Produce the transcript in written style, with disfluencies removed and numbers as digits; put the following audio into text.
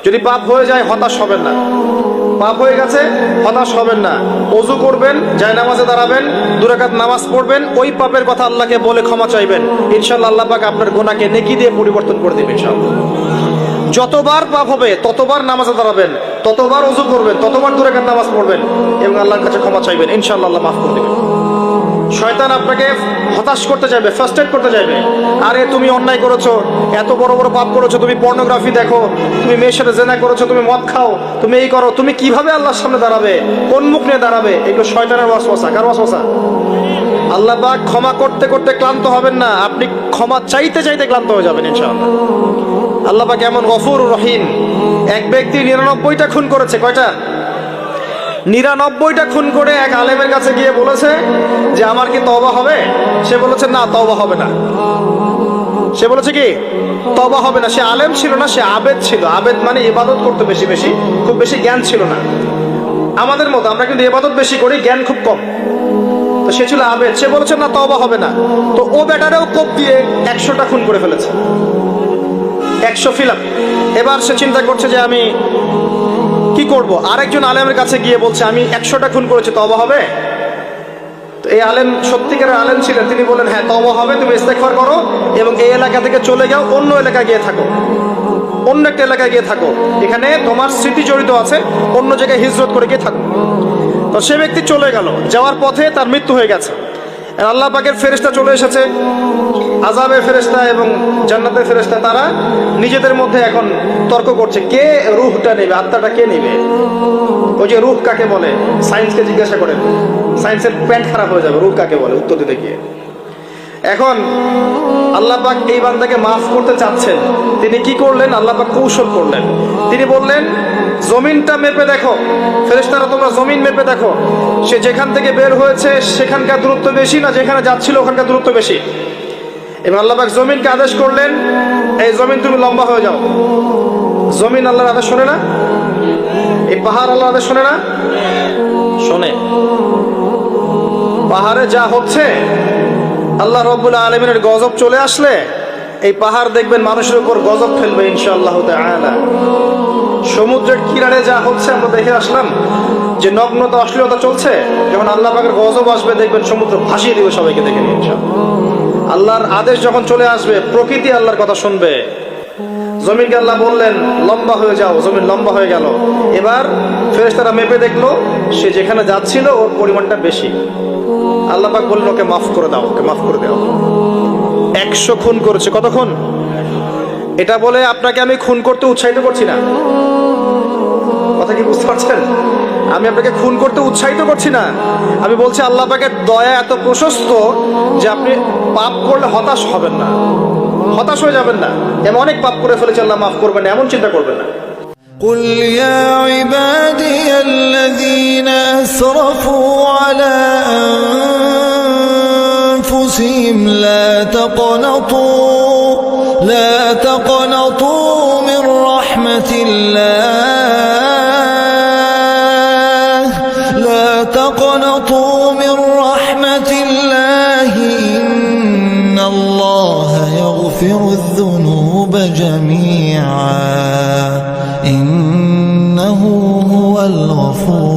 যদি পাপ হয়ে যায় হতাশ হবেন না, পাপ হয়ে গেছে হতাশ হবেন না, ওযু করবেন, জায়নামাজে দাঁড়াবেন, 2 রাকাত নামাজ পড়বেন, ওই পাপের কথা আল্লাহকে বলে ক্ষমা চাইবেন, ইনশাআল্লাহ আল্লাহ পাক আপনার গুনাহকে নেকি দিয়ে পরিবর্তন করে দেবেন ইনশাআল্লাহ। যতবার পাপ হবে ততবার নামাজে দাঁড়াবেন, ততবার ওযু করবেন, ততবার 2 রাকাত নামাজ পড়বেন এবং আল্লাহর কাছে ক্ষমা চাইবেন, ইনশাআল্লাহ আল্লাহ মাফ করে দেবেন। শয়তান আপনাকে হতাশ করতে যাবে, ফ্রাস্ট্রেট করতে যাবে, আরে তুমি অন্যায় করেছো, এত বড় বড় পাপ করেছো, তুমি পর্নোগ্রাফি দেখো, তুমি মেয়ের সাথে জেনা করেছো, তুমি মদ খাও, তুমি এই করো, তুমি কিভাবে আল্লাহর সামনে দাঁড়াবে, কোন মুখ নিয়ে দাঁড়াবে? এগুলো শয়তানের ওয়াসওয়াসা। কার ওয়াসওয়াসা? আল্লাহ পাক ক্ষমা করতে করতে ক্লান্ত হবেন না, আপনি ক্ষমা চাইতে চাইতে ক্লান্ত হয়ে যাবেন ইনশাআল্লাহ। আল্লাহ পাক এমন গফুর রহিম। এক ব্যক্তি 99টা খুন করেছে, কয়টা? 99টা খুন করে এক আলেমের কাছে গিয়ে বলেছে যে আমার কি তওবা হবে? সে বলেছে না, তওবা হবে না। সে বলেছে কি তওবা হবে না। সে আলেম ছিল না, সে আবেদ ছিল। আবেদ মানে ইবাদত করতে বেশি বেশি, খুব বেশি জ্ঞান ছিল না। আমাদের মতো আমরা কিন্তু ইবাদত বেশি করি, জ্ঞান খুব কম। তো সে ছিল আবেদ, সে বলেছে না তওবা হবে না। তো ও বেটারেও কোপ দিয়ে 100টা খুন করে ফেলেছে, 100 ফিলাপ। এবার সে চিন্তা করছে যে আমি কি করব? আরেকজন আলেমের কাছে গিয়ে বলছে আমি 100টা খুন করেছি, তওবা হবে? তো এই আলেম সত্যিকারের আলেম ছিলেন, তিনি বললেন হ্যাঁ তওবা হবে, তুমি ইস্তেগফার করো এবং এই এলাকা থেকে চলে যাও, অন্য এলাকায় গিয়ে থাকো, অন্য একটা এলাকায় গিয়ে থাকো, এখানে তোমার স্মৃতি জড়িত আছে, অন্য জায়গায় হিজরত করে গিয়ে থাকো। তো সে ব্যক্তি চলে গেল, যাওয়ার পথে তার মৃত্যু হয়ে গেছে। আল্লাহ পাকের ফেরেশতা চলে এসেছে, আযাবের ফেরেশতা এবং জান্নাতের ফেরেশতা, তারা নিজেদের মধ্যে এখন তর্ক করছে কে রূহটা নেবে, আত্মাটা কে নেবে। ওই যে রূহ কাকে বলে, সায়েন্সকে জিজ্ঞাসা করেন, সায়েন্সের প্যান্ট খারাপ হয়ে যাবে, রূহ কাকে বলে উত্তর দিতে গিয়ে। এখন আল্লাহ পাক এই বান্দাকে মাফ করতে চাচ্ছেন, তিনি কি করলেন? আল্লাহ পাক কৌশল করলেন। তিনি বললেন জমিনটা মেপে দেখো, ফেরেশতারা তোমরা জমিন মেপে দেখো, সে যেখান থেকে বের হয়েছে সেখানকার দূরত্ব বেশি না যেখানে যাচ্ছিল ওখানকার দূরত্ব বেশি। এবং আল্লাহ পাক জমিনকে আদেশ করলেন এই জমিন তুমি লম্বা হয়ে যাও। জমিন আল্লাহর আদেশ শোনে না? এই পাহাড় আল্লাহর আদেশ শোনে না? শোনে। পাহাড়ে যা হচ্ছে, আল্লাহ রাব্বুল আলামিনের গজব চলে আসলে এই পাহাড় দেখবেন মানুষের উপর গজব ফেলবে ইনশাআল্লাহ তাআলা। সমুদ্রের কিনারে যা হচ্ছে আমরা দেখে আসলাম যে নগ্নতা অশ্লীলতা চলছে, যখন আল্লাহ পাকের গজব আসবে দেখবেন সমুদ্র ভাসিয়ে দিবে সবাইকে, দেখে নিন ইনশাআল্লাহ। আল্লাহর আদেশ যখন চলে আসবে প্রকৃতি আল্লাহর কথা শুনবে। জমিনকে আল্লাহ বললেন লম্বা হয়ে যাও, জমিন লম্বা হয়ে গেল। এবার ফেরেশতারা মেপে দেখলো সে যেখানে যাচ্ছিল ওর পরিমাণটা বেশি। আল্লাহ পাক বললেন ওকে মাফ করে দাও, ওকে মাফ করে দাও। 100 খুন করেছে, কত খুন? এটা বলে আপনাকে আমি খুন করতে উৎসাহিত করছি না, কথা কি বুঝতে পারছেন? আমি আপনাকে খুন করতে উৎসাহিত করছি না, আমি বলছি আল্লাহ পাকের দয়া এত প্রশস্ত যে আপনি পাপ করলে হতাশ হবেন না, হতাশ হয়ে যাবেন না। এমন অনেক পাপ করে ফেলেছে আল্লাহ মাফ করবেন না, এমন চিন্তা করবেন না। قل يا عبادي الذين أسرفوا على أنفسهم لا تقنطوا من رحمة الله، لا تقنطوا من رحمة الله، إن الله يغفر الذنوب جميعا إنه هو الغفور